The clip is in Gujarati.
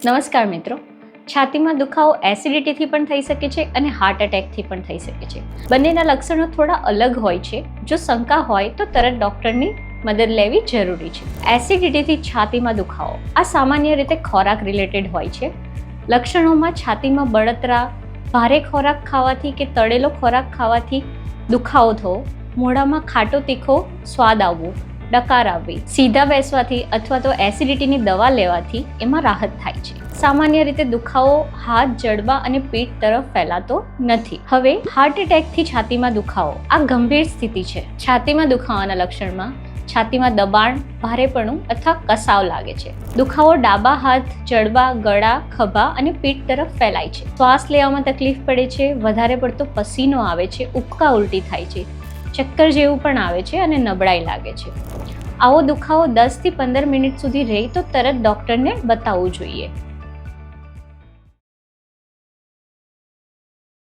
નમસ્કાર મિત્રો, છાતીમાં દુખાવો એસિડિટીથી પણ થઈ શકે છે અને હાર્ટ એટેકથી પણ થઈ શકે છે. બંનેના લક્ષણો થોડા અલગ હોય છે. જો શંકા હોય તો તરત ડૉક્ટરની મદદ લેવી જરૂરી છે. એસિડિટીથી છાતીમાં દુખાવો આ સામાન્ય રીતે ખોરાક રિલેટેડ હોય છે. લક્ષણોમાં છાતીમાં બળતરા, ભારે ખોરાક ખાવાથી કે તળેલો ખોરાક ખાવાથી દુખાવો થવો, મોઢામાં ખાટો તીખો સ્વાદ આવવો, ડકાર આવવી, સીધા બેસવાથી અથવા તો એસિડિટીની દવા લેવાથી એમાં રાહત થાય છે. સામાન્ય રીતે દુખાવો હાથ, જડબા અને પીઠ તરફ ફેલાતો નથી. હવે હાર્ટ એટેકથી છાતીમાં દુખાવો આ ગંભીર સ્થિતિ છે. છાતીમાં દુખાવાના લક્ષણમાં છાતીમાં દબાણ, ભારેપણું અથવા કસાવ લાગે છે. દુખાવો ડાબા હાથ, જડબા, ગળા, ખભા અને પીઠ તરફ ફેલાય છે. શ્વાસ લેવામાં તકલીફ પડે છે, વધારે પડતો પસીનો આવે છે, ઉબકા ઉલટી થાય છે, ચક્કર જેવું પણ આવે છે અને નબળાઈ લાગે છે. આવો દુખાવો 10 થી 15 મિનિટ સુધી રહે તો તરત ડૉક્ટરને બતાવવું જોઈએ.